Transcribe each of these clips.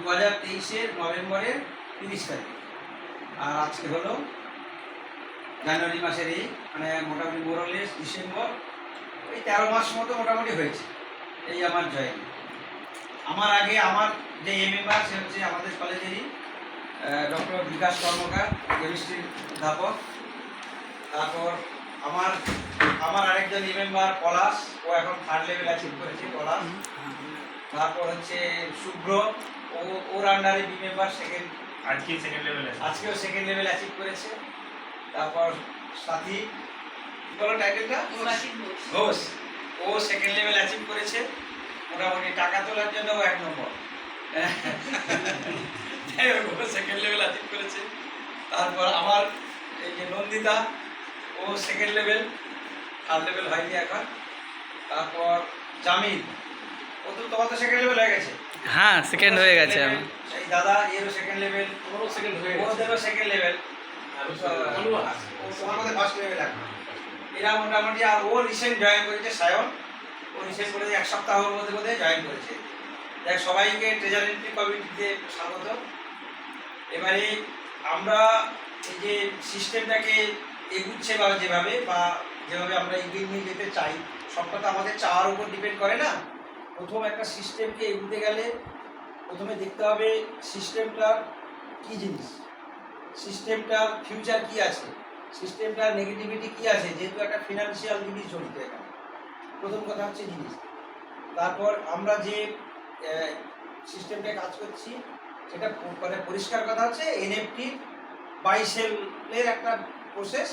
2023-এর নভেম্বরের 30 তারিখ। আর আজকে হলো জানুয়ারি মাসের এই মানে মোটামুটি মোরলেস ডিসেম্বর, এই 13 মাস মতো মোটামুটি হয়েছে এই আমার জয়েন। আমার আগে আমার যে মেম্বার সে হচ্ছে আমাদের কলেজেরই ডক্টর বিকাশ কর্মকার, কেমিস্ট্রির অধ্যাপক। তারপর আমার আরেকজন মেম্বার পলাশ, ও এখন 3rd লেভেল অ্যাচিভ করেছে পলাশ। তারপর হচ্ছে শুভ্র, ওর আন্ডারে বি মেম্বার আজকেও সেকেন্ড লেভেল অ্যাচিভ করেছে। তারপর সাথী, বলো টাইটেলটা, ঘোষ, ও 2nd লেভেল অ্যাচিভ করেছে। মোটামুটি টাকা তোলার জন্য ও 1 নম্বর, ও 2nd লেভেল অ্যাচিভ করেছে। তারপর আমার এই যে নন্দিতা, ও 2nd লেভেল, 3rd লেভেল হয়নি এখন। তারপর জামিল, ও তো তোমার তো 2nd লেভেল হয়ে গেছে। হ্যাঁ, সেকেন্ড হয়ে গেছে। এই দাদা এরও 2nd লেভেল, ওরও 2nd হয়ে গেছে, ওদেরও 2nd লেভেল, তোমার মধ্যে 1st লেভেল এখন। এরা মোটামুটি, আর ও রিসেন্ট জয়েন করেছে সায়ন, ও রিসেন্ট করেছে 1 সপ্তাহের মধ্যে জয়েন করেছে। দেখ, সবাইকে ট্রেজারি কমিটিতে স্বাগত। এবারে আমরা এই যে সিস্টেমটাকে এগুচ্ছে বা যেভাবে আমরা এগিয়ে নিয়ে যেতে চাই, সবটা তো আমাদের চাওয়ার উপর ডিপেন্ড করে না। প্রথম একটা সিস্টেমকে এগুতে গেলে প্রথমে দেখতে হবে সিস্টেমটার কী জিনিস, সিস্টেমটার ফিউচার কি আছে, সিস্টেমটার নেগেটিভিটি কি আছে, যেহেতু একটা ফিনান্সিয়াল জিনিস জড়িত এখানে। প্রথম কথা হচ্ছে জিনিস। তারপর আমরা যে সিস্টেমটায় কাজ করছি সেটা মানে পরিষ্কার কথা হচ্ছে এনএফটি বাই সেলের একটা প্রসেস।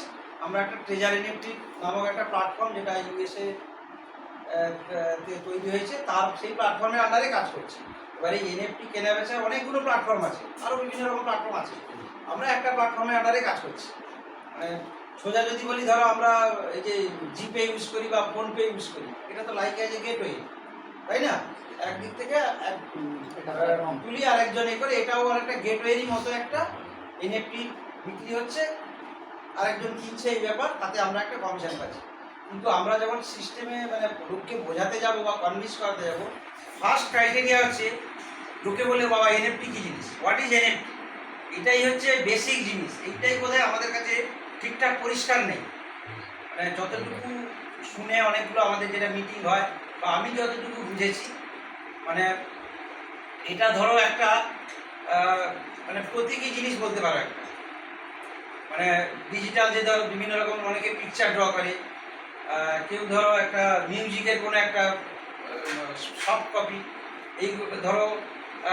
আমরা একটা ট্রেজার এনএফটি নামক একটা প্ল্যাটফর্ম, যেটা ইউএসএ তৈরি হয়েছে, তার সেই প্ল্যাটফর্মের আন্ডারে কাজ করছি। এবারে এনএফটি কেনা বেচার অনেকগুলো প্ল্যাটফর্ম আছে, আরও বিভিন্ন রকম প্ল্যাটফর্ম আছে। আমরা একটা প্ল্যাটফর্মের আন্ডারে কাজ করছি। মানে সোজা যদি বলি, ধরো আমরা এই যে জিপে ইউজ করি বা ফোনপে ইউজ করি, এটা তো লাইক অ্যাজ এ গেটওয়ে, তাই না? একদিক থেকে তুলি আর একজন এ করে, এটাও আর একটা গেটওয়েরই মতো একটা এনএফটি বিক্রি হচ্ছে, আরেকজন কিনছে, এই ব্যাপার, তাতে আমরা একটা কমিশন পাচ্ছি। কিন্তু আমরা যখন সিস্টেমে মানে লোককে বোঝাতে যাব বা কনভিন্স করাতে যাব, ফার্স্ট ক্রাইটেরিয়া হচ্ছে লোকে বলে, বাবা এনএফটি কী জিনিস, হোয়াট ইজ এনএফটি, এটাই হচ্ছে বেসিক জিনিস। এইটাই বোধহয় আমাদের কাছে ঠিকঠাক পরিষ্কার নেই। মানে যতটুকু শুনে অনেকগুলো আমাদের যেটা মিটিং হয় বা আমি যতটুকু বুঝেছি, মানে এটা ধরো একটা মানে প্রতীকী জিনিস বলতে পারো একটা, মানে ডিজিটাল যে ধরো বিভিন্ন রকম অনেকে পিকচার ড্র করে, কেউ ধরো একটা মিউজিকের কোনো একটা সফট কপি, এই ধরো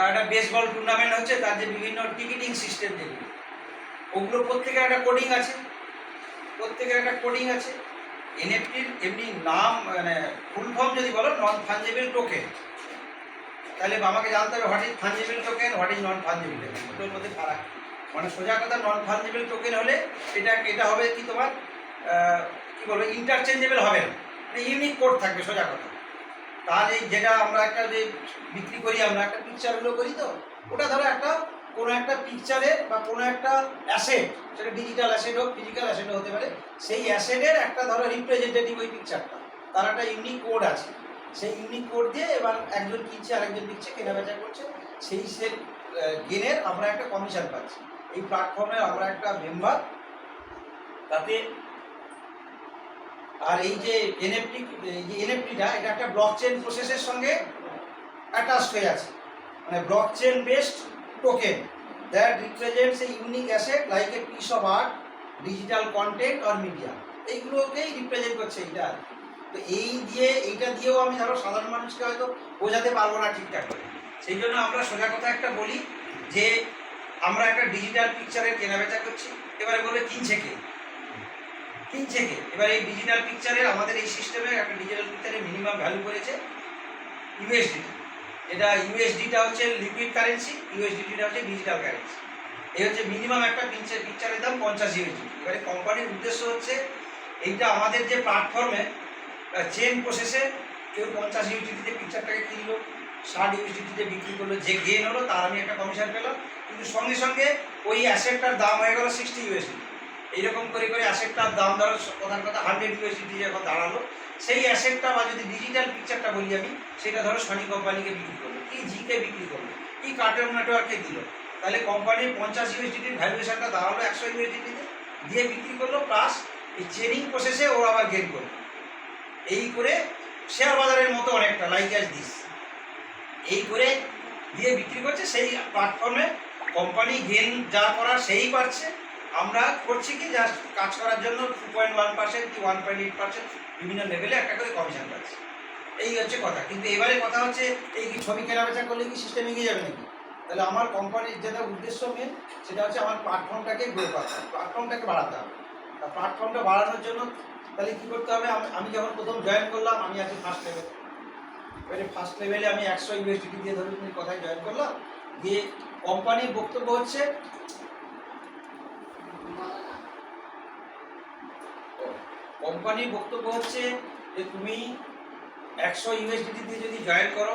একটা বেসবল টুর্নামেন্ট হচ্ছে, তার যে বিভিন্ন টিকিটিং সিস্টেম যেগুলো, ওগুলো প্রত্যেকের একটা কোডিং আছে, এনএফটির এমনি নাম মানে ফুল ফর্ম যদি বলো নন ফাঞ্জেবল টোকেন, তাহলে আমাকে জানতে হবে what is fungible token, what is non fungible token, দুটোর মধ্যে ফারাক। মানে সোজা কথা, নন ফাঞ্জেবল টোকেন হলে এটা হবে কি তোমার কী বলবো, ইন্টারচেঞ্জেবল হবে না, মানে ইউনিক কোড থাকবে সোজা কথা। তাহলে যেটা আমরা একটা যে বিক্রি করি, আমরা একটা পিকচারগুলো করি, তো ওটা ধরো একটা কোনো একটা পিকচারের বা কোনো একটা অ্যাসেট, সেটা ডিজিটাল অ্যাসেট হোক, ফিজিক্যাল অ্যাসেটও হতে পারে, সেই অ্যাসেটের একটা ধরো রিপ্রেজেন্টেটিভ ওই পিকচারটা, তার একটা ইউনিক কোড আছে। সেই ইউনিক কোড দিয়ে এবার একজন কিনছে, আরেকজন দিচ্ছে, কেনা বেচা করছে, সেই গেনের আমরা একটা কমিশন পাচ্ছি। এই প্ল্যাটফর্মে আমরা একটা মেম্বার, তাতে আর এই যে এনএফটিটা এটা একটা ব্লকচেন প্রসেসের সঙ্গে অ্যাটাচড হয়ে আছে, মানে blockchain based token that represents a unique asset like a piece of art, digital content or media, এইগুলোকেই রিপ্রেজেন্ট করছে এইটা। তো এইটা দিয়েও আমি ধরো সাধারণ মানুষকে হয়তো বোঝাতে পারবো না ঠিকঠাক করে, সেই জন্য আমরা সোজা কথা একটা বলি যে আমরা একটা ডিজিটাল পিকচারের কেনাবেচা করছি। এবারে বলবে কিনছে কে, এবার এই ডিজিটাল পিকচারের আমাদের এই সিস্টেমে একটা ডিজিটাল পিকচারের মিনিমাম ভ্যালু করেছে ইউএসডি, যেটা ইউএসডিটা হচ্ছে লিকুইড কারেন্সি, ইউএসডিটা হচ্ছে ডিজিটাল কারেন্সি। এই হচ্ছে মিনিমাম একটা পিকচারের দাম 50 ইউএসডি। এবারে কোম্পানির উদ্দেশ্য হচ্ছে এইটা আমাদের যে প্ল্যাটফর্মে চেন প্রসেসে কেউ 50 ইউএসডিতে পিকচারটাকে কিনলো, 60 ইউএসডিতে বিক্রি করলো, যে গেন হলো তার আমি একটা কমিশন পেলাম, কিন্তু সঙ্গে সঙ্গে ওই অ্যাসেটটার দাম হয়ে গেল 60 ইউএসডি। এইরকম করে অ্যাসেটটার দাম ধরো কথার কথা 100 ইউএসডি যখন দাঁড়ালো, সেই অ্যাসেটটা বা যদি ডিজিটাল পিকচারটা বলি আমি, সেটা ধরো সনি কোম্পানিকে বিক্রি করলো, কি জিকে বিক্রি করলো, কি কার্টেল নেটওয়ার্কে দিল, তাহলে কোম্পানির 50 ইউএসডিটির ভ্যালুয়েশনটা দাঁড়ালো 100 ইউএসডিটিতে, দিয়ে বিক্রি করলো, প্লাস এই চেনিং প্রসেসে ও আবার গেন করলো। এই করে শেয়ার বাজারের মতো অনেকটা লাইক অ্যাজ দিস, এই করে দিয়ে বিক্রি করছে। সেই প্ল্যাটফর্মে কোম্পানি গেন যা করার সেই পাচ্ছে, আমরা করছি কি জাস্ট কাজ করার জন্য 2.1% কি 1.8% বিভিন্ন লেভেলে একটা করে কমিশন পাচ্ছে। এই হচ্ছে কথা। কিন্তু এবারে কথা হচ্ছে, এই কি ছবি কেনাবেচা করলে কি সিস্টেম এগিয়ে যাবে নাকি? তাহলে আমার কোম্পানির যেটা উদ্দেশ্য মেন, সেটা হচ্ছে আমার প্ল্যাটফর্মটাকে গ্রো করতে হবে, প্ল্যাটফর্মটাকে বাড়াতে হবে। আর প্ল্যাটফর্মটা বাড়ানোর জন্য তাহলে কী করতে হবে? আমি যখন প্রথম জয়েন করলাম, আমি আছি ফার্স্ট লেভেল। এবারে ফার্স্ট লেভেলে আমি 100 ইউএসডিটি দিয়ে ধরুন তুমি কথায় জয়েন করলাম, দিয়ে কোম্পানির বক্তব্য হচ্ছে যে তুমি 100 ইউএসডিটি দিয়ে যদি জয়েন করো,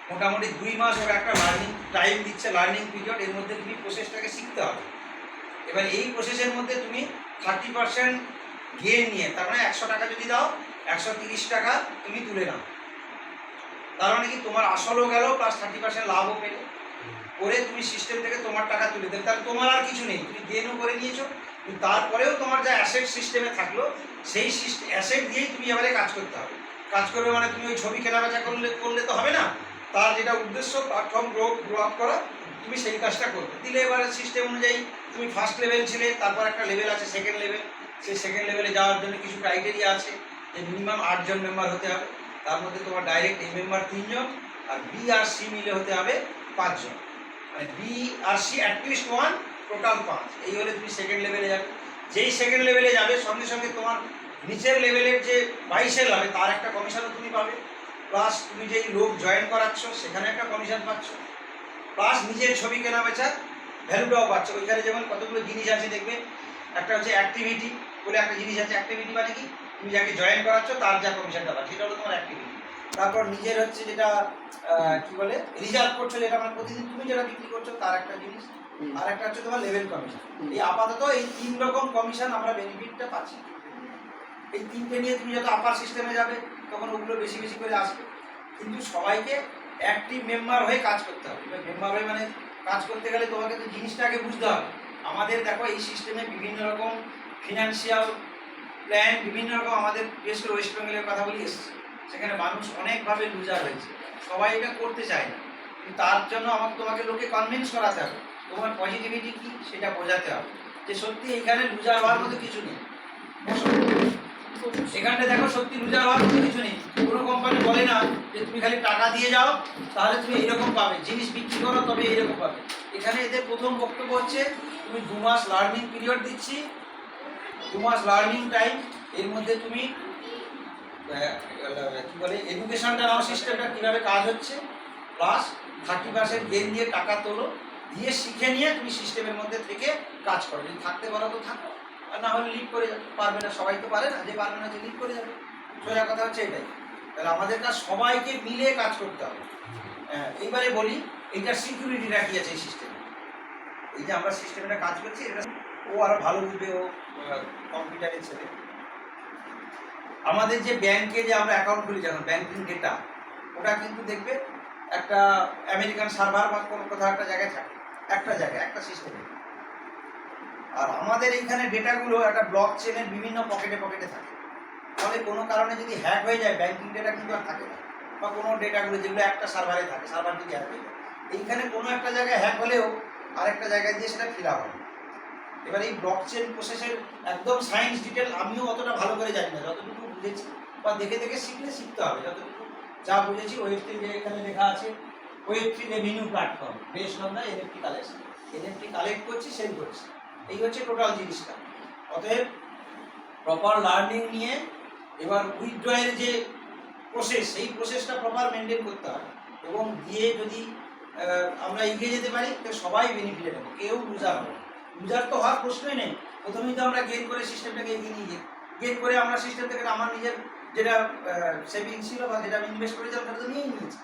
মোটামুটি 2 মাস ওরা একটা লার্নিং টাইম দিচ্ছে, লার্নিং পিরিয়ড। এর মধ্যে তুমি প্রসেসটাকে শিখতে হবে। এবার এই প্রসেসের মধ্যে তুমি 30% গেন নিয়ে, তার মানে 100 টাকা যদি দাও, 130 টাকা তুমি তুলে নাও। তার মানে কি তোমার আসলও গেল, প্লাস 30% লাভও পেলে। করে তুমি সিস্টেম থেকে তোমার টাকা তুলে দেবে, তাহলে তোমার আর কিছু নেই, তুমি গেনও করে নিয়েছো। কিন্তু তারপরেও তোমার যা অ্যাসেট সিস্টেমে থাকলো, সেই অ্যাসেট দিয়েই তুমি এবারে কাজ করতে হবে। কাজ করবে মানে তুমি ওই ছবি কেনাবেচা করলে তো হবে না। তার যেটা উদ্দেশ্য প্ল্যাটফর্ম গ্রো আপ করা, তুমি সেই কাজটা করবে। দিলে এবারে সিস্টেম অনুযায়ী তুমি ফার্স্ট লেভেল ছিলে, তারপর একটা লেভেল আছে সেকেন্ড লেভেল। সেই সেকেন্ড লেভেলে যাওয়ার জন্য কিছু ক্রাইটেরিয়া আছে, যে মিনিমাম 8 জন মেম্বার হতে হবে। তার মধ্যে তোমার ডাইরেক্ট এই মেম্বার 3 জন, আর বি আর সি মিলে হতে হবে 5 জন। মানে বি আর সি অ্যাটলিস্ট 1, টোটাল 5। এই হলে তুমি সেকেন্ড লেভেলে যাবে। যেই সেকেন্ড লেভেলে যাবে, সঙ্গে সঙ্গে তোমার নিচের লেভেলের যে 22 হবে, তার একটা কমিশনও তুমি পাবে। প্লাস তুমি যেই লোক জয়েন করাচ্ছ, সেখানে একটা কমিশন পাচ্ছ। প্লাস নিজের ছবি কেনা বেচার ভ্যালুটাও পাচ্ছ। ওইখানে যেমন কতগুলো জিনিস আছে দেখবে। একটা হচ্ছে অ্যাক্টিভিটি বলে একটা জিনিস আছে। অ্যাক্টিভিটি মানে কি? তুমি যাকে জয়েন করাচ্ছ তার যা কমিশনটা পাচ্ছ, সেটা হলো তোমার অ্যাক্টিভিটি। তারপর নিজের হচ্ছে যেটা কি বলে রিজার্ভ করছো, যেটা মানে প্রতিদিন তুমি যেটা বিক্রি করছো তার একটা জিনিস। আর একটা হচ্ছে তোমার লেভেল কমিশন। এই আপাতত এই 3 রকম কমিশন আমরা বেনিফিটটা পাচ্ছি। এই 3টে নিয়ে তুমি যত আপার সিস্টেমে যাবে, তখন ওগুলো বেশি বেশি করে আসবে। কিন্তু সবাইকে অ্যাক্টিভ মেম্বার হয়ে কাজ করতে হবে। এবার মেম্বার হয়ে মানে কাজ করতে গেলে তোমাকে তো জিনিসটাকে বুঝতে হবে। আমাদের দেখো এই সিস্টেমে বিভিন্ন রকম ফিনান্সিয়াল প্ল্যান, বিভিন্ন রকম, আমাদের বিশেষ করে ওয়েস্ট বেঙ্গলের কথা বলি এসছে। সেখানে মানুষ অনেকভাবে লুজার হয়েছে, সবাই এটা করতে চায় না। কিন্তু তার জন্য তোমাকে লোকে কনভিন্স করাতে হবে, তোমার পজিটিভিটি কী সেটা বোঝাতে হবে, যে সত্যি এখানে লুজার হওয়ার মতো কিছু নেই। এখানটা দেখো, সত্যি লুজার হওয়ার মতো কিছু নেই। কোনো কোম্পানি বলে না যে তুমি খালি টাকা দিয়ে যাও তাহলে তুমি এইরকম পাবে, জিনিস বিক্রি করো তবে এইরকম পাবে। এখানে এদের প্রথম বক্তব্য হচ্ছে তুমি 2 মাস লার্নিং পিরিয়ড দিচ্ছি, 2 মাস লার্নিং টাইম। এর মধ্যে তুমি কি বলে এডুকেশনটা নাও, সিস্টেমটা কীভাবে কাজ হচ্ছে, প্লাস 30% গেন দিয়ে টাকা তোলো, দিয়ে শিখে নিয়ে তুমি সিস্টেমের মধ্যে থেকে কাজ করো। যদি থাকতে পারো তো থাকো, আর না হলে লিড করে যাবে। পারবে না, সবাই তো পারে না, যে পারবে না যে লিড করে যাবে। সোজা কথা হচ্ছে এটাই। তাহলে আমাদের কাজ সবাইকে মিলে কাজ করতে হবে। এইবারে বলি এইটার সিকিউরিটিটা কী আছে এই সিস্টেমে। এই যে আমরা সিস্টেমটা কাজ করছি, এটা ও আরও ভালো বুঝবে, ও কম্পিউটারের ছেলে। আমাদের যে ব্যাংকে যে আমরা অ্যাকাউন্ট খুলি, যখন ব্যাংকিং ডেটা, ওটা কিন্তু দেখবে একটা আমেরিকান সার্ভার বা কোনো কোথাও একটা জায়গায় থাকে, একটা সিস্টেমে। আর আমাদের এইখানে ডেটাগুলো একটা ব্লক চেনের বিভিন্ন পকেটে পকেটে থাকে। তাহলে কোনো কারণে যদি হ্যাক হয়ে যায়, ব্যাংকিং ডেটা কিন্তু আর থাকে না। বা কোনো ডেটাগুলো যেগুলো একটা সার্ভারে থাকে, সার্ভার যদি হ্যাক হয়ে যায়, এইখানে কোনো একটা জায়গায় হ্যাক হলেও আরেকটা জায়গায় দিয়ে সেটা ফিল আপ হবে। এবার এই ব্লক চেন প্রসেসের একদম সায়েন্স ডিটেল আমিও অতটা ভালো করে জানি না। যতটুকু বুঝেছি বা দেখে দেখে শিখতে হবে। যতটুকু যা বুঝেছি, ওয়েব3 যে এখানে লেখা আছে, ওয়েব3 revenue platform based on the NFT collection. NFT collect করছি, সেল করছি, এই হচ্ছে টোটাল জিনিসটা। অতএব প্রপার লার্নিং নিয়ে এবার উইথড্রয়ের যে প্রসেস, সেই প্রসেসটা প্রপার মেনটেন করতে হবে। এবং দিয়ে যদি আমরা এগিয়ে যেতে পারি, তো সবাই বেনিফিটে নেবো, কেউ লুজার হবে। লুজার তো হওয়ার প্রশ্নই নেই। প্রথমেই তো আমরা গেন করে সিস্টেমটাকে এগিয়ে নিয়ে যাই। গেন করে আমরা সিস্টেম থেকে আমার নিজের যেটা সেভিংস ছিল বা যেটা আমি ইনভেস্ট করেছিলাম, সেটা তো নিয়েই নিয়েছি।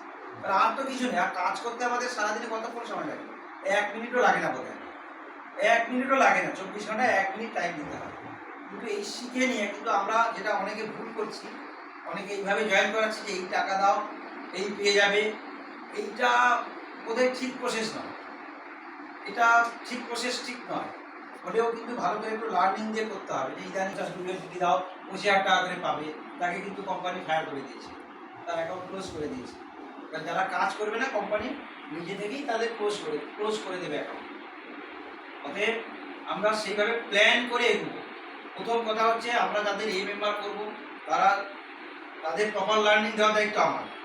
আর তো কিছু নেই। আর কাজ করতে আমাদের সারাদিনে কতক্ষণ সময় লাগে? 1 মিনিটও লাগে না বোধহয়, 1 মিনিটও লাগে না। 24 ঘন্টায় 1 মিনিট টাইম দিতে হবে। কিন্তু এই শিখে নিয়ে কিন্তু আমরা যেটা অনেকে ভুল করছি, অনেকে এইভাবে জয়েন করাচ্ছি যে এই টাকা দাও, এই পেয়ে যাবে। এইটা ওদের ঠিক প্রসেস নয়, এটা ঠিক প্রসেস ঠিক নয়। হলেও কিন্তু ভালো করে একটু লার্নিং দিয়ে করতে হবে, যে ইদানিং ইউনিভার্সিটি দাও 25,000 টাকা করে পাবে, তাকে কিন্তু কোম্পানি ফায়ার করে দিয়েছে, তার অ্যাকাউন্ট ক্লোজ করে দিয়েছে। এবার যারা কাজ করবে না কোম্পানি নিজে থেকেই তাদের ক্লোজ করে দেবে অ্যাকাউন্ট। অতএব আমরা সেইভাবে প্ল্যান করে এগোবো। প্রথম কথা হচ্ছে আমরা যাদের এ মেম্বার করবো তারা তাদের প্রপার লার্নিং দেওয়ার দায়িত্ব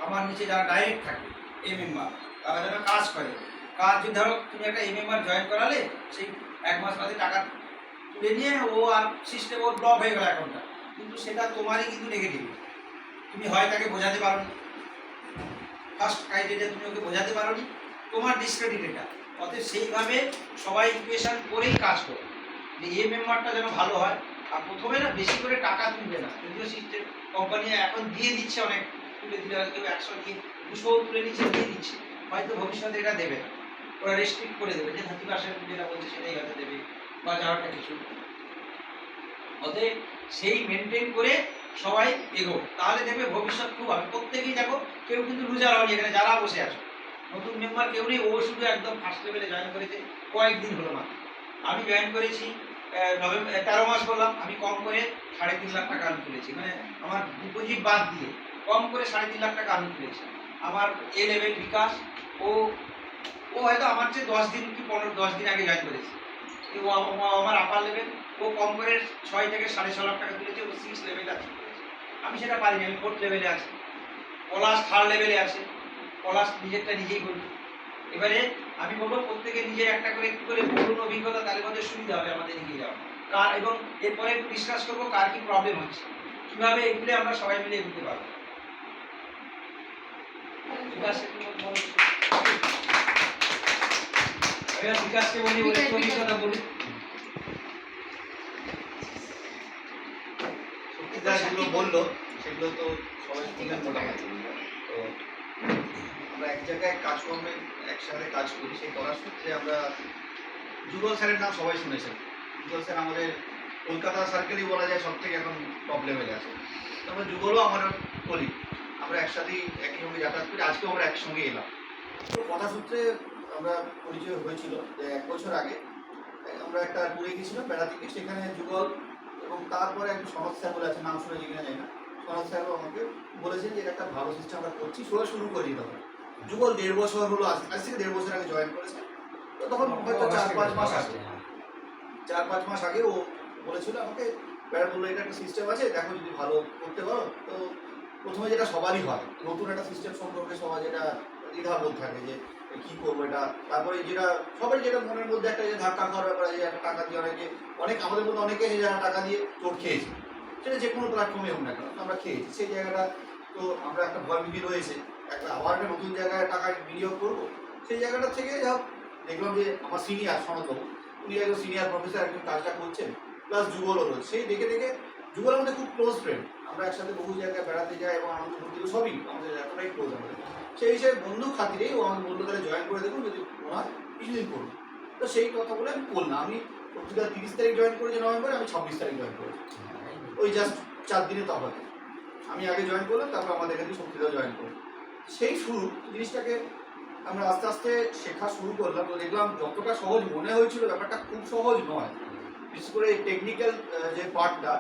আমার নিচে যারা ডাইরেক্ট থাকে এ মেম্বার, তারা যেন কাজ করে। কাজ যদি ধরো তুমি একটা এ মেম্বার জয়েন করালে, সেই 1 মাস বাদে টাকা তুলে নিয়ে ও আর সিস্টেম ওর ব্লক হয়ে গেল অ্যাকাউন্টটা, কিন্তু সেটা তোমারই কিন্তু নেগেটিভ। তুমি হয় তাকে বোঝাতে পারো নি, ফার্স্ট ক্রাইটেরিয়া তুমি ওকে বোঝাতে পারো নি, তোমার ডিসক্রেডিট এটা। অতএব সেইভাবে সবাই ইকুয়েশন করেই কাজ করো যে এ মেম্বারটা যেন ভালো হয়। আর প্রথমে না বেশি করে টাকা তুলবে না, যদিও সিস্টেম কোম্পানি এখন দিয়ে দিচ্ছে, অনেক তুলে দিলে হয়তো কেউ 100 দিয়ে 200 তুলে নিচ্ছে, দিয়ে দিচ্ছে, হয়তো ভবিষ্যতে এটা দেবে না, ওরা রেস্ট্রিক্ট করে দেবে যে 30% যেটা বলছে সেটাই হয়তো দেবে বা যাওয়াটা কিছু। অতএব সেই মেনটেন করে সবাই এগো, তাহলে দেখবে ভবিষ্যৎ খুব হবে। প্রত্যেকেই দেখো কেউ কিন্তু লুজার হয়নি, এখানে যারা বসে আছো নতুন মেম্বার কেউ নেই, ও শুধু একদম ফার্স্ট লেভেলে জয়েন করেছে, কয়েকদিন হলো মাত্র। আমি জয়েন করেছি নভেম্বর, 13 মাস বললাম, আমি কম করে 3.5 লাখ টাকা আমি তুলেছি, মানে আমার ডিপোজিট বাদ দিয়ে কম করে 3.5 লাখ টাকা আমি তুলেছি। আমার এ লেভেল বিকাশ, ও হয়তো আমার চেয়ে 10 দিন কি 10 দিন আগে জয়েন করেছে। ও আমার আপার লেভেল, ও কম করে 6 থেকে 6.5 লাখ টাকা তুলেছে, ও 6 লেভেলে আছে। আমি সেটা পারিনি, আমি 4th লেভেলে আছি, পলাশ 3rd লেভেলে আছে, পলাশ নিজেরটা নিজেই করবে। এবারে আমি বলবো প্রত্যেকে নিজে একটা করে একটু করে বলুন অভিজ্ঞতা, তাহলে আমাদের সুবিধা হবে আমাদের এগিয়ে যাওয়া। কার এবং এরপরে ডিসকাস করবো কার কি প্রবলেম হচ্ছে, কীভাবে এগুলো আমরা সবাই মিলে এগোতে পারবো। বিকাশকে বলি অভিজ্ঞতা বলি। যেগুলো বললো সেগুলো তো সবাই শুনলেন মোটামুটি। তো আমরা এক জায়গায় কাজকর্মে একসাথে কাজ করি, সেই করার সূত্রে আমরা যুগল স্যারের নাম সবাই শুনেছেন। যুগল স্যার আমাদের কলকাতা সার্কেলই বলা যায় সব থেকে এখন টপ লেভেলে আছে। তারপর যুগলও আমার বলি, আমরা একসাথেই একই সঙ্গে যাতায়াত করি, আজকেও আমরা একসঙ্গে এলাম। তো কথা সূত্রে আমরা পরিচয় হয়েছিল যে 1 বছর আগে আমরা একটা ট্যুরে গিয়েছিলাম বেড়াতে গিয়ে, সেখানে যুগল এবং তারপরে একটা সনদ স্যার বলে আছে, নাম শুনে কিনা যায় না, সনদ স্যারও আমাকে বলেছেন যে এটা একটা ভালো সিস্টেম আমরা করছি, শুরু করি। তখন যুগল 1.5 বছর হলো, আজ থেকে 1.5 বছর আগে জয়েন করেছে। তো তখন হয়তো 4-5 মাস আগে, 4-5 মাস আগে ও বলেছিল আমাকে, ব্যাপার বললো এটা একটা সিস্টেম আছে, দেখো যদি ভালো করতে পারো। তো প্রথমে যেটা সবারই হয়, নতুন একটা সিস্টেম সম্পর্কে সবাই যেটা দ্বিধাবোধ থাকে যে কী করবো এটা, তারপরে যেটা সবাই যেটা মনের মধ্যে একটা যে ধাক্কা খাওয়ার ব্যাপার আছে, একটা টাকা দিয়ে অনেক আমাদের মধ্যে অনেকে যারা টাকা দিয়ে চোট খেয়েছে, সেটা যে কোনো প্ল্যাটফর্মে হোক না কেন আমরা খেয়েছি, সেই জায়গাটা তো আমরা একটা ভয় ভীতি রয়েছে, আবার একটা নতুন জায়গায় টাকা বিনিয়োগ করবো। সেই জায়গাটা থেকে যা দেখলাম যে আমার সিনিয়র সনত, উনি একজন সিনিয়র প্রফেসর একজন কাজটা করছেন, প্লাস যুগলও রয়েছে। সেই দেখে যুগল আমাদের খুব ক্লোজ ফ্রেন্ড, আমরা একসাথে বহু জায়গায় বেড়াতে যাই এবং আনন্দ করতে সবই আমাদের এতটাই ক্লোজ আমাদের। সেই হিসেবে বন্ধু খাতিরেই ও আমাকে বললো তাহলে জয়েন করে দেখুন, যদি ওনার কিছুদিন করুন। তো সেই কথা বলে আমি করলাম। আমি 30 তারিখ জয়েন করেছি নভেম্বরে, আমি 26 তারিখ জয়েন করেছি, ওই জাস্ট 4 দিনে তফাৎ। আমি আগে জয়েন করলাম, তারপর আমাদের এখানে শক্তিদাও জয়েন করলাম। সেই শুরু জিনিসটাকে আমরা আস্তে আস্তে শেখা শুরু করলাম। তো দেখলাম যতটা সহজ মনে হয়েছিল ব্যাপারটা খুব সহজ নয়, বিশেষ করে টেকনিক্যাল যে পার্টটা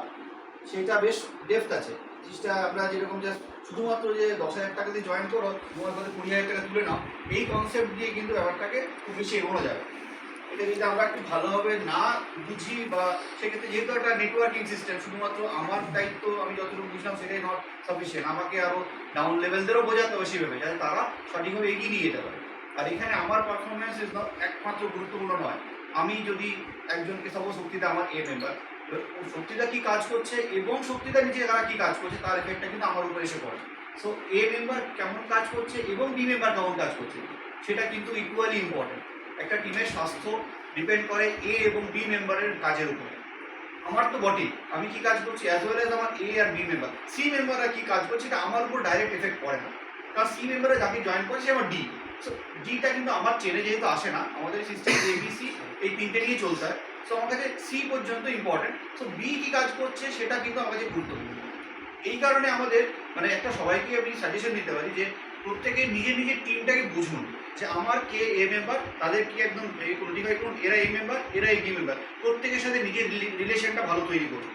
সেটা বেশ ডেপথ আছে। জিনিসটা আমরা যেরকম জাস্ট শুধুমাত্র যে 10,000 টাকা দিয়ে জয়েন করো, তোমার কাছে 20,000 টাকা তুলে নাও, এই কনসেপ্ট দিয়ে কিন্তু ব্যাপারটাকে খুব বেশি এগোনো যাবে। এটা যদি আমরা একটু ভালোভাবে না বুঝি, বা সেক্ষেত্রে যেহেতু একটা নেটওয়ার্কিং সিস্টেম, শুধুমাত্র আমার দায়িত্ব আমি যতটুকু বুঝলাম সেটাই নট সাফিসিয়েন্ট, আমাকে আরও ডাউন লেভেলদেরও বোঝাতে হবে সেভাবে, যাতে তারা সঠিকভাবে এগিয়ে নিয়ে যেতে পারে। আর এখানে আমার পারফরমেন্স ইজ নট একমাত্র গুরুত্বপূর্ণ নয়। আমি যদি একজনকে সাপোজ শক্তিতে আমার এ মেম্বার, শক্তিটা কী কাজ করছে এবং শক্তিটা নিচে তারা কী কাজ করছে, তার এফেক্টটা কিন্তু আমার উপরে এসে পড়ে। সো এ মেম্বার কেমন কাজ করছে এবং বি মেম্বার কেমন কাজ করছে, সেটা কিন্তু ইকুয়ালি ইম্পর্টেন্ট। একটা টিমের স্বাস্থ্য ডিপেন্ড করে এ এবং বি মেম্বারের কাজের উপরে। আমার তো বটেই, আমি কি কাজ করছি অ্যাজ ওয়েল এজ আমার এ আর বি মেম্বার। সি মেম্বাররা কী কাজ করছে এটা আমার উপর ডাইরেক্ট এফেক্ট পড়ে না, কারণ সি মেম্বারে যাকে জয়েন করছে আমার ডি। সো ডিটা কিন্তু আমার চেনে যেহেতু আসে না, আমাদের সিস্টেম এবিসি এই 3টে নিয়ে চলতে হয়। সো আমার কাছে সি পর্যন্ত ইম্পর্টেন্ট। সো বি কী কাজ করছে সেটা কিন্তু আমার কাছে গুরুত্বপূর্ণ। এই কারণে আমাদের মানে একটা সবাইকে আমি সাজেশন দিতে পারি যে প্রত্যেকে নিজের নিজের টিমটাকে বুঝুন যে আমার কে এ মেম্বার, তাদের কি একদম নোটিফাই করুন এরা এই মেম্বার, এরা এই বি মেম্বার, প্রত্যেকের সাথে নিজের রিলেশনটা ভালো তৈরি করুন।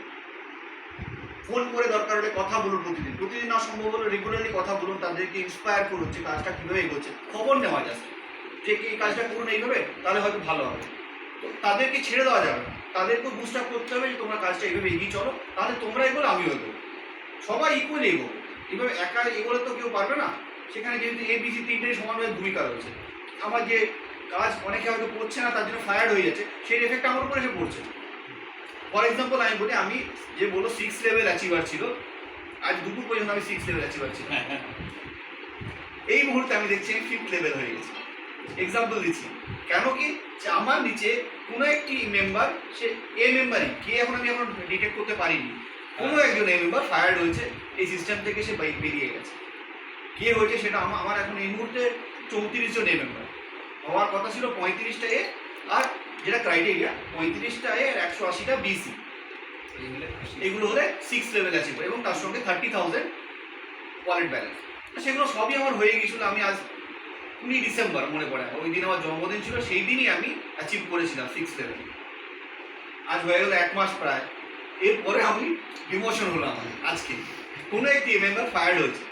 ফোন করে দরকার হলে কথা বলুন, প্রতিদিন না সম্ভব হলে রেগুলারলি কথা বলুন, তাদেরকে ইন্সপায়ার করুন যে কাজটা কীভাবে এগোচ্ছে, খবর নেওয়া যাচ্ছে যে এই কাজটা করুন এইভাবে, তাহলে হয়তো ভালো হবে। তো তাদেরকে ছেড়ে দেওয়া যাবে না, তাদেরকেও বুস্ট আপ করতে হবে যে তোমরা কাজটা এইভাবে এগিয়ে চলো, তাহলে তোমরা এগোলে আমিও এগোবো, সবাই ইকুয়ালি এগোবো। এইভাবে একা এগোলে তো কেউ পারবে না। সেখানে যেহেতু এবিসি তিনটেই সমানভাবে ভূমিকা রয়েছে, আমার যে কাজ অনেকে হয়তো করছে না তার জন্য ফায়ার্ড হয়ে যাচ্ছে, সেই এফেক্ট আমার উপরে এসে পড়ছে। ফর এক্সাম্পল আমি বলি, আমি যে বললো 6 লেভেল অ্যাচিভার ছিল, আজ দুপুর পর্যন্ত আমি 6 লেভেল অ্যাচিভার ছিল, এই মুহূর্তে আমি দেখছি আমি 5th লেভেল হয়ে গেছি। এক্সাম্পল দিচ্ছি কেন কি, যে আমার নিচে কোনো একটি মেম্বার, সে এ মেম্বারই, কে এখন আমি এখন ডিটেক্ট করতে পারিনি, কোনো একজন এ মেম্বার ফায়ার্ড হয়েছে এই সিস্টেম থেকে, সে বেরিয়ে গেছে। কে হয়েছে সেটা আমার এখন এই মুহূর্তে 34 জন এ মেম্বার, হওয়ার কথা ছিল 35টা এ, আর যেটা ক্রাইটেরিয়া 35টা এ আর 180টা বিসি, এগুলো হলে 6 লেভেল অ্যাচিভ, এবং তার সঙ্গে 30,000 ওয়ালেট ব্যালেন্স। সেগুলো সবই আমার হয়ে গিয়েছিল। আমি আজ 19 ডিসেম্বর মনে পড়ে, ওই দিন আমার জন্মদিন ছিল, সেই দিনই আমি অ্যাচিভ করেছিলাম 6 লেভেল। আজ হয়ে গেল 1 মাস প্রায়, এরপরে আমি ডিমোশন হলাম আজকে, কোনো একটি মেম্বার ফায়ার্ড হয়েছে।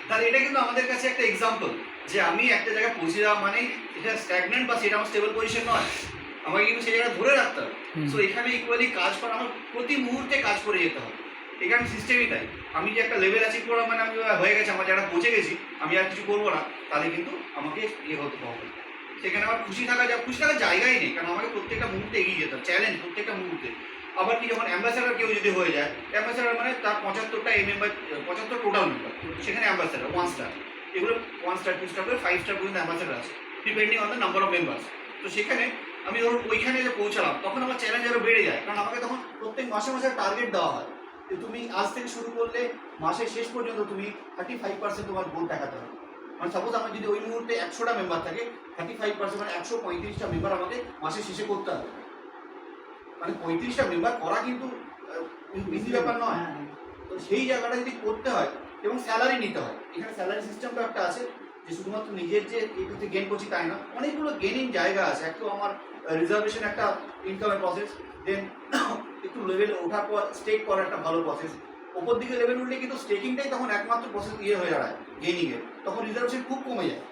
তাহলে এটা কিন্তু আমাদের কাছে একটা এক্সাম্পল যে আমি একটা জায়গায় পৌঁছে যাওয়া মানে এটা স্ট্যাগনেন্ট বা সেটা আমার স্টেবল পজিশন নয়, আমাকে কিন্তু সেই জায়গায় ধরে রাখতে হবে। সো এখানে ইকুয়ালি কাজ করা, আমার প্রতি মুহূর্তে কাজ করে যেতে হবে। এখানে সিস্টেমই তাই, আমি যে একটা লেভেল অ্যাচিভ করা মানে আমি হয়ে গেছে, আমার জায়গাটা পৌঁছে গেছি, আমি আর কিছু করবো না, তাহলে কিন্তু আমাকে ইয়ে হতে হবে। সেখানে আমার খুশি থাকার জায়গাই নেই, কারণ আমাকে প্রত্যেকটা মুহূর্তে এগিয়ে যেতে হবে, চ্যালেঞ্জ প্রত্যেকটা মুহূর্তে। আবার কি, যখন অ্যাম্বাসাডার কেউ যদি হয়ে যায়, অ্যাম্বাসাডার মানে তার 75টা এ মেম্বার, 75 টোটাল মেম্বার, সেখানে অ্যাম্বাসাডার 1 স্টার, এগুলো 1 স্টার 2 স্টার করে 5 স্টার পর্যন্ত অ্যাম্বাসাডার আছে, depending on the number of members. তো সেখানে আমি ধরুন ওইখানে যে পৌঁছালাম, তখন আমার চ্যালেঞ্জ আরও বেড়ে যায়, কারণ আমাকে তখন প্রত্যেক মাসে মাসে টার্গেট দেওয়া হয় যে তুমি আজ থেকে শুরু করলে মাসের শেষ পর্যন্ত তুমি 35% তোমার গোল দেখাতে হবে। মানে সাপোজ আমার যদি ওই মুহূর্তে 100টা মেম্বার থাকে, 35% মানে 135টা মেম্বার আমাকে মাসের শেষে করতে হবে। মানে 35টা মেম্বার করা কিন্তু বিজি ব্যাপার নয়। তো সেই জায়গাটা যদি করতে হয় এবং স্যালারি নিতে হয়, এখানে স্যালারি সিস্টেমটা একটা আছে যে শুধুমাত্র নিজের যে এইটাতে গেন করছি তাই না, অনেকগুলো গেনিং জায়গা আছে। একটু আমার রিজার্ভেশন একটা ইনকামের প্রসেস, দেন একটু লেভেল ওঠার পর স্টেক করার একটা ভালো প্রসেস, ওপর দিকে লেভেল উঠলে কিন্তু স্টেকিংটাই তখন একমাত্র প্রসেস ইয়ে হয়ে দাঁড়ায় গেনিংয়ের, তখন রিজার্ভেশন খুব কমে যায়।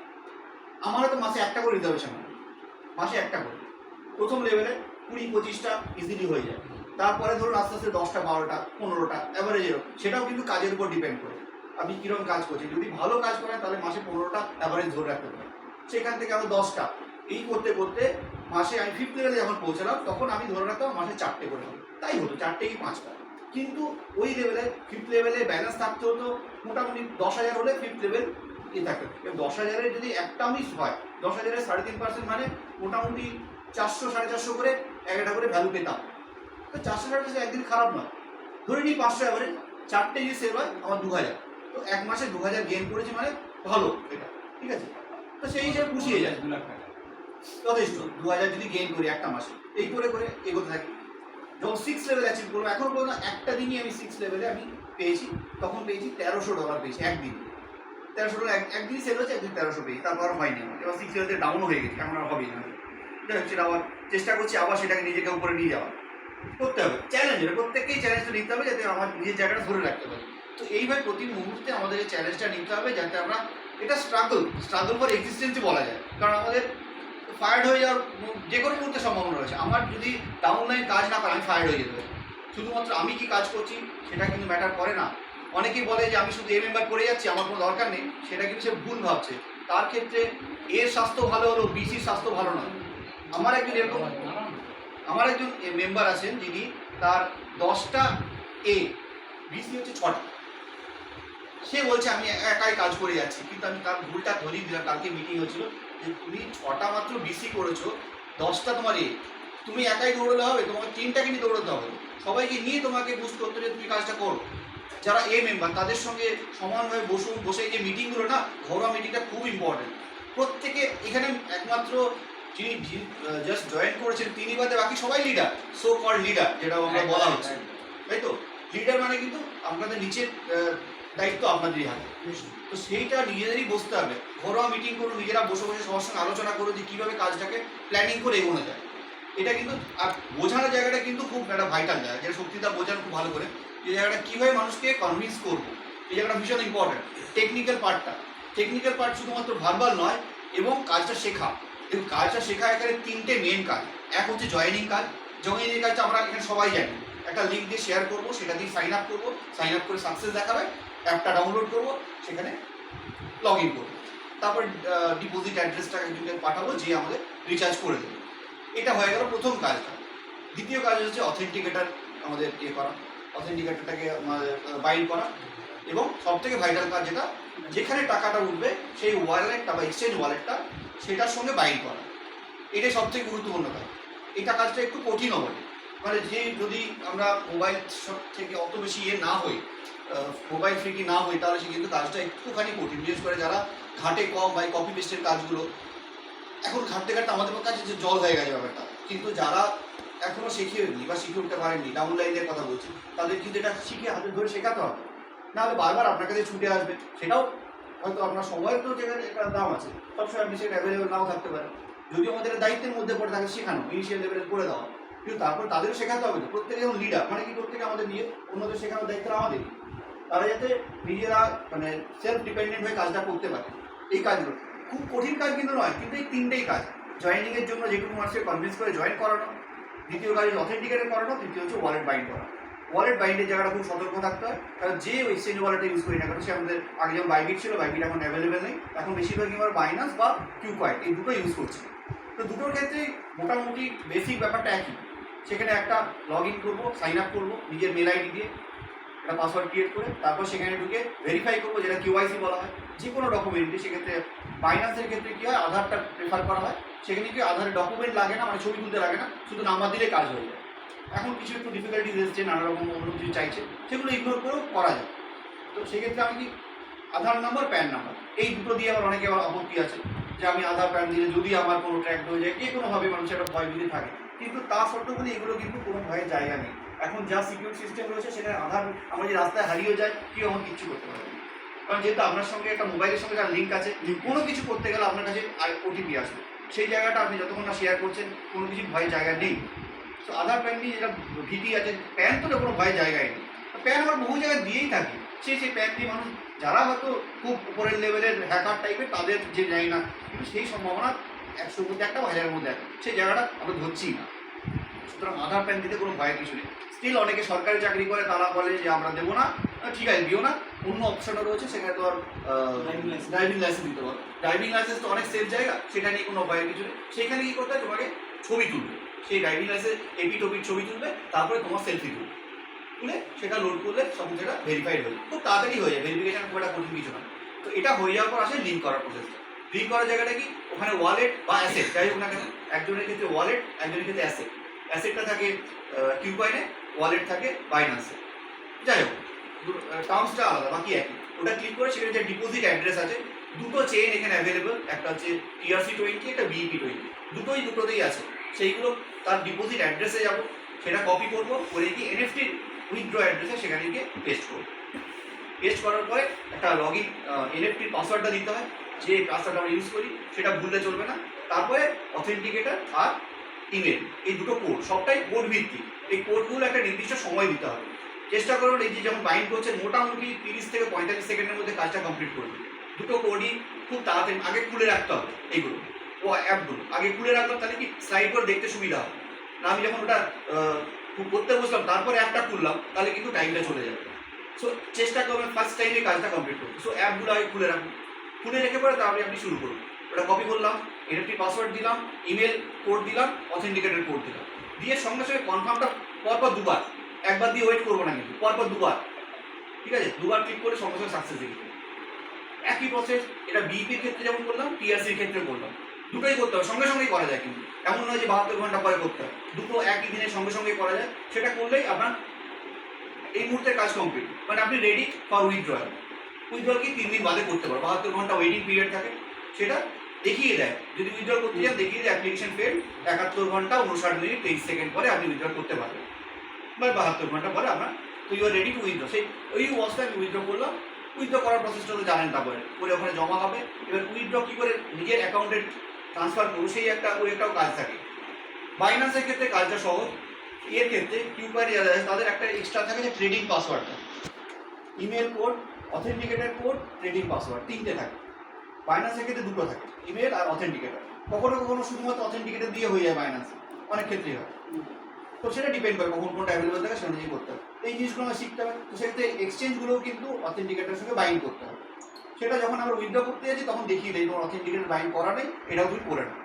আমারও তো মাসে একটা করে রিজার্ভেশন হয়, মাসে একটা করে। প্রথম লেভেলে 20-25টা ইজিলি হয়ে যায়, তারপরে ধরুন আস্তে আস্তে 10টা 12টা 15টা অ্যাভারেজ এরকম, সেটাও কিন্তু কাজের উপর ডিপেন্ড করে আপনি কীরকম কাজ করছেন। যদি ভালো কাজ করেন তাহলে মাসে 15টা অ্যাভারেজ ধরে রাখতে পারেন, সেখান থেকে আরও 10টা, এই করতে করতে মাসে আমি 5th লেভেলে যখন পৌঁছালাম তখন আমি ধরে রাখতাম মাসে 4টে করে হবে, তাই হতো 4টে কি 5টা। কিন্তু ওই লেভেলে 5th লেভেলে ব্যালেন্স থাকতে হতো মোটামুটি 10,000 হলে 5th লেভেল থাকে, এবং 10,000-এর যদি একটা মিস হয়, 10,000-এর 3.5% মানে মোটামুটি 400-450 করে একটা করে ভ্যালু পেতাম। তো 400-450 একদিন খারাপ নয়, ধরে নিই 500 অ্যাভারেজ, 4টে যদি সেল হয় আমার 2,000, তো এক মাসে 2,000 গেইন করেছি, মানে ভালো এটা, ঠিক আছে। তো সেই হিসেবে পুষিয়ে যায়, যথেষ্ট 2,000 যদি গেইন করি একটা মাসে, এই করে করে এগোতে থাকি। যখন 6 লেভেল অ্যাচিভ করবো, এখন পর্যন্ত একটা দিনই আমি 6 লেভেলে আমি পেয়েছি, তখন পেয়েছি $1,300 পেয়েছি একদিন। $1,300 একদিনই সেল হচ্ছে, একদিন 1,300 পেয়েছি, তারপর আর হয়নি আমার। এবার 6 লেভেলে ডাউন হয়ে গেছি, এখন আর হবেই না। যাই হোক, সেটা আবার চেষ্টা করছি, আবার সেটাকে নিজেকে উপরে নিয়ে যাওয়া করতে হবে। চ্যালেঞ্জ, এটা প্রত্যেককেই চ্যালেঞ্জটা নিতে হবে যাতে আমার নিজের জায়গাটা ধরে রাখতে পারি। তো এইভাবে প্রতি মুহূর্তে আমাদের এই চ্যালেঞ্জটা নিতে হবে যাতে আমরা, এটা স্ট্রাগল ফর এক্সিস্টেন্সই বলা যায়, কারণ আমাদের ফায়ার্ড হয়ে যাওয়ার যে কোনো মুহূর্তে সম্ভাবনা রয়েছে। আমার যদি ডাউনলাইন কাজ না করে আমি ফায়ার্ড হয়ে যেতে পারি, শুধুমাত্র আমি কি কাজ করছি সেটা কিন্তু ম্যাটার করে না। অনেকেই বলে যে আমি শুধু এ মেম্বার করে যাচ্ছি, আমার কোনো দরকার নেই, সেটা কিন্তু সে ভুল ভাবছে। তার ক্ষেত্রে এর স্বাস্থ্য ভালো হলো, বিসির স্বাস্থ্য ভালো নয়। আমার একজন এরকম, আমার একজন মেম্বার আছেন যিনি, তার 10টা এ, বিসি হচ্ছে 6টা। সে বলছে আমি একাই কাজ করে যাচ্ছি, কিন্তু আমি তার ভুলটা ধরিয়ে দিলাম। কালকে মিটিং হয়েছিল যে তুমি 6টা মাত্র বিসি করেছো, 10টা তোমার এ, তুমি একাই দৌড়লে হবে, তোমাকে টিমটাকে নিয়ে দৌড়তে হবে, সবাইকে নিয়ে তোমাকে বুস্ট করতে হবে, তুমি কাজটা করো। যারা এ মেম্বার তাদের সঙ্গে সমানভাবে বসে যে মিটিংগুলো না, ঘরোয়া মিটিংটা খুব ইম্পর্টেন্ট। প্রত্যেকে এখানে একমাত্র যিনি জাস্ট জয়েন করেছেন তিনি বাদে বাকি সবাই লিডার, সো কল লিডার যেটা আমরা বলা হচ্ছে, তাই তো। লিডার মানে কিন্তু আপনাদের নিচের দায়িত্ব আপনাদেরই হাতে। তো সেইটা নিজেদেরই বসতে হবে, ঘরোয়া মিটিং করুন, নিজেরা বসে বসে সবার সঙ্গে আলোচনা করুন যে কীভাবে কাজটাকে প্ল্যানিং করে এগোনো যায়। এটা কিন্তু আর বোঝানোর জায়গাটা কিন্তু খুব একটা ভাইটাল জায়গা, যেটা শক্তিদা বোঝান খুব ভালো করে, যে জায়গাটা কীভাবে মানুষকে কনভিন্স করবো, এই জায়গাটা ভীষণ ইম্পর্ট্যান্ট। টেকনিক্যাল পার্ট শুধুমাত্র ভার্বাল নয়, এবং কাজটা শেখা। এবং কাজটা শেখা এখানে তিনটে মেন কাজ। এক হচ্ছে জয়েনিং কাজটা আমরা এখানে সবাই জানি, একটা লিঙ্ক দিয়ে শেয়ার করবো, সেটা দিয়ে সাইন আপ করবো, সাইন আপ করে সাকসেস দেখাবে, অ্যাপটা ডাউনলোড করবো, সেখানে লগ ইন করবো, তারপর ডিপোজিট অ্যাড্রেসটা একজনকে পাঠাবো, যে আমাদের রিচার্জ করে দেবে। এটা হয়ে গেল প্রথম কাজটা। দ্বিতীয় কাজ হচ্ছে অথেন্টিকেটার, আমাদের করা, অথেন্টিকেটারটাকে বাইন্ড করা, এবং সবথেকে ভাইটাল কাজ যেটা, যেখানে টাকাটা উঠবে সেই ওয়ালেটটা বা এক্সচেঞ্জ ওয়ালেটটা সেটার সঙ্গে বাইন্ড করা, এটাই সবথেকে গুরুত্বপূর্ণ কাজ। এটা কাজটা একটু কঠিনও বটে, মানে যে যদি আমরা মোবাইল থেকে অত বেশি না হই, মোবাইল ফ্রিকি না হই, তাহলে সে কিন্তু কাজটা একটুখানি কঠিন। বিশেষ করে যারা ঘাটে কম বা কপি পেস্টের কাজগুলো, এখন ঘাটতে ঘাটতে আমাদের কাছে যে জল হয়ে গেছে ব্যাপারটা, কিন্তু যারা এখনও শিখিয়েনি বা শিখে উঠতে পারেননি, ডাউন লাইনের কথা বলছি, তাদের কিন্তু এটা শিখে হাতে ধরে শেখাতে হবে, নাহলে বারবার আপনার কাছে ছুটে আসবে। সেটাও হয়তো আপনার সময়ের তো যেখানে একটা দাম আছে, সবসময় আপনি সেটা অ্যাভেলেবেল নাও থাকতে পারে। যদিও আমাদের দায়িত্বের মধ্যে পড়ে থাকে শেখানো, ইনিশিয়াল লেভেলে করে দেওয়া, কিন্তু তারপর তাদেরও শেখাতে হবে। তো প্রত্যেকে যেমন লিডার, মানে কি প্রত্যেকে আমাদের নিয়ে অন্যদের শেখানোর দায়িত্বটা আমাদেরই। তারা যাতে নিজেরা মানে সেলফ ডিপেন্ডেন্ট হয়ে কাজটা করতে পারে। এই কাজগুলো খুব কঠিন কাজ কিন্তু নয়, কিন্তু এই তিনটেই কাজ। জয়েনিংয়ের জন্য যেটুকু মানুষকে কনভিন্স করে জয়েন করানো, দ্বিতীয় কাজ হচ্ছে অথেন্টিকেটেড করানো, তৃতীয় হচ্ছে ওয়ালেট বাইন্ড করা। ওয়ালেট বাইন্ডের জায়গাটা খুব সতর্ক থাকতে হয়, কারণ যে এক্সচেঞ্জ ওয়ালেটে ইউজ করি না কেন, সে আমাদের আগে যেমন বাইবিট ছিল, বাইবিট এখন অ্যাভেলেবেল নেই, এখন বেশিরভাগই আমরা বাইনান্স বা কিউকয়েন এই দুটো ইউজ করছি। তো দুটোর ক্ষেত্রেই মোটামুটি বেসিক ব্যাপারটা একই। সেখানে একটা লগ ইন করবো, সাইন আপ করবো নিজের মেল আইডি দিয়ে, একটা পাসওয়ার্ড ক্রিয়েট করে, তারপর সেখানে ঢুকে ভেরিফাই করবো, যেটা কিউআইসি বলা হয়। যে কোনো ডকুমেন্টে, সেক্ষেত্রে বাইন্যান্সের ক্ষেত্রে কী হয়, আধারটা প্রেফার করা হয়। সেখানে কি আধারের ডকুমেন্ট লাগে না, মানে ছবি তুলতে লাগে না, শুধু নাম্বার দিলে কাজ হয়ে যায়। এখন কিছু একটু ডিফিকাল্টিজ এসছে, নানা রকম অন্য কিছু চাইছে, সেগুলো ইগনোর করেও করা যায়। তো সেক্ষেত্রে আমি কি আধার নাম্বার, প্যান নাম্বার, এই দুটো দিয়ে আবার অনেকে আবার আপত্তি আছে, যে আমি আধার প্যান দিলে যদি আমার কোনো ট্র্যাক হয়ে যায়, যে কোনোভাবে মানুষের একটা ভয় ভীতি থাকে। কিন্তু তা সত্ত্বেও কিন্তু এগুলো কিন্তু কোনো ভয়ের জায়গা নেই। এখন যা সিকিউরিটি সিস্টেম রয়েছে, সেখানে আধার আমরা যে রাস্তায় হারিয়ে যায়, কেউ আমার কিচ্ছু করতে পারবে না। কারণ যেহেতু আপনার সঙ্গে একটা মোবাইলের সঙ্গে যার লিঙ্ক আছে, কোনো কিছু করতে গেলে আপনার কাছে ওটিপি আসবে। সেই জায়গাটা আপনি যতক্ষণ না শেয়ার করছেন, কোনো কিছু ভয়ের জায়গা নেই। তো আধার প্যান নিয়ে যেটা ভীতি আছে, প্যান তো কোনো ভয়ের জায়গায় নেই। প্যান আমার বহু জায়গায় দিয়েই থাকে, সেই প্যান দিয়ে মানুষ যারা হয়তো খুব উপরের লেভেলের হ্যাকার টাইপের, তাদের যে নেয় না, কিন্তু সেই সম্ভাবনা 100-র মধ্যে একটা বা 1000-এর মধ্যে একটা, সেই জায়গাটা আমরা ধরছি না। সুতরাং আধার প্যান দিতে কোনো ভয়ের কিছু নেই। স্টিল অনেকে সরকারি চাকরি করে, তারা বলে যে আমরা দেবো না, ঠিক আছে দিও না, অন্য অপশনও রয়েছে, সেখানে তো আর ড্রাইভিং লাইসেন্স দিতে পারো। ড্রাইভিং লাইসেন্স তো অনেক সেফ জায়গা, সেটা নিয়ে কোনো ভয়ের কিছু নেই। সেখানে কী করতে হয়, তোমাকে ছবি তুলবে, সেই ড্রাইভিং লাইসেন্স এপিট ওপিট ছবি তুলবে, তারপরে তোমার সেলফি তুলে সেটা লোড করলে সব যেটা ভেরিফাইড হয়ে খুব তাড়াতাড়ি হয়ে যায়। ভেরিফিকেশন খুব একটা কঠিন কিছু না। তো এটা হয়ে যাওয়ার পর আসে লিঙ্ক করার প্রসেসটা। লিঙ্ক করার জায়গাটা কি, ওখানে ওয়ালেট বা অ্যাসেট যাই হোক না কেন, একজনের ক্ষেত্রে ওয়ালেট, একজনের ক্ষেত্রে অ্যাসেট। অ্যাসেটটা থাকে কিউকয়েনে, ওয়ালেট থাকে বাইন্যান্সে, যাই হোক টার্মসটা আলাদা, বাকি একই। ওটা ক্লিক করে সেখানে যে ডিপোজিট অ্যাড্রেস আছে, দুটো চেইন এখানে অ্যাভেলেবল, একটা হচ্ছে TRC20, একটা BEP20, দুটোতেই আছে। সেইগুলো তার ডিপোজিট অ্যাড্রেসে যাব, সেটা কপি করবো, করে গিয়ে NFT উইথড্র অ্যাড্রেসে সেখানে গিয়ে পেস্ট করবো। পেস্ট করার পরে একটা লগ ইন NFT পাসওয়ার্ডটা দিতে হয়, যে পাসওয়ার্ড আমরা ইউজ করি সেটা ভুললে চলবে না। তারপরে অথেন্টিকেটার আর ইমেল, এই দুটো কোড, সবটাই কোড ভিত্তিক। এই কোডগুলো একটা নির্দিষ্ট সময় দিতে হবে। চেষ্টা করুন এই যে যেমন বাইন্ড করছেন, মোটামুটি 30 থেকে 45 সেকেন্ডের মধ্যে কাজটা কমপ্লিট করবে। দুটো কোডই খুব তাড়াতাড়ি আগে খুলে রাখতে হবে, এইগুলো ও অ্যাপগুলো আগে খুলে রাখলাম, তাহলে কি স্লাইড করে দেখতে সুবিধা হবে না। আমি যখন ওটা করতে বসলাম, তারপরে অ্যাপটা খুললাম, তাহলে কিন্তু টাইমটা চলে যাবে। সো চেষ্টা করবেন ফার্স্ট টাইমে কাজটা কমপ্লিট করতে। সো অ্যাপগুলো আগে খুলে রাখুন, খুলে রেখে পরে তাহলে আপনি শুরু করুন। ওটা কপি করলাম, NFT পাসওয়ার্ড দিলাম, ইমেল কোড দিলাম, অথেন্টিকেটেড কোড দিলাম, দিয়ে সঙ্গে সঙ্গে কনফার্মটা পরপর দুবার, একবার দিয়ে ওয়েট করবো না, কিন্তু পরপর দুবার, ঠিক আছে, দুবার ক্লিক করে সঙ্গে সঙ্গে সাকসেস দেখি। একই প্রসেস, এটা BEP-র ক্ষেত্রে যেমন করলাম, TRC-র ক্ষেত্রে করলাম, দুটোই করতে হবে, সঙ্গে সঙ্গেই করা যায়। কিন্তু এমন নয় যে 72 ঘন্টা পরে করতে হবে, দুটো একই দিনের সঙ্গে সঙ্গেই করা যায়। সেটা করলেই আপনার এই মুহূর্তে কাজ কমপ্লিট, মানে আপনি রেডি ফর উইথড্রয়াল। উইথড্রয়াল কি 3 দিন বাদে করতে পারো, 72 ঘন্টা ওয়েটিং পিরিয়ড থাকে, সেটা দেখিয়ে দেয়। যদি উইথড্রয়াল করতে চান, দেখিয়ে দেয় অ্যাপ্লিকেশন ফেল, 71 ঘন্টা 59 মিনিট 23 সেকেন্ড পরে আপনি উইথড্রয়াল করতে পারবেন, বা 72 ঘন্টা পরে আপনার তো you are ready to withdraw. সেই ওই অবস্থায় আমি উইথড্র করলাম, উইথড্র করার প্রসেসটা তো জানেন, তারপরে করে ওখানে জমা হবে। এবার উইথড্র কী করে নিজের অ্যাকাউন্টে ট্রান্সফার করবো সেই একটাও কাজ থাকে। বাইন্যান্সের ক্ষেত্রে কাজটা সহজ। এর ক্ষেত্রে কিউপার তাদের একটা এক্সট্রা থাকে যে ট্রেডিং পাসওয়ার্ডটা, email code, authenticated code, trading password, তিনটে থাকে। বাইন্যান্সের ক্ষেত্রে দুটো থাকে, ইমেল আর অথেন্টিকেটর। কখনো কখনো শুধুমাত্র অথেন্টিকেটর দিয়ে হয়ে যায় বাইন্যান্সে, অনেক ক্ষেত্রেই হয়। তো সেটা ডিপেন্ড করে কখন কোনটা অ্যাভেলেবল থাকে সেটা নিয়ে করতে হবে। এই জিনিসগুলো আমরা শিখতে হবে। তো সেক্ষেত্রে এক্সচেঞ্জগুলোও কিন্তু অথেন্টিকেটরের সঙ্গে বাইন্ড করতে হবে। সেটা যখন আমরা উইথড্র করতে যাচ্ছি তখন দেখিয়ে দেয় তোমার অথেন্টিকেটর বাইন্ড করা নেই, এটাও তুমি করে নাও।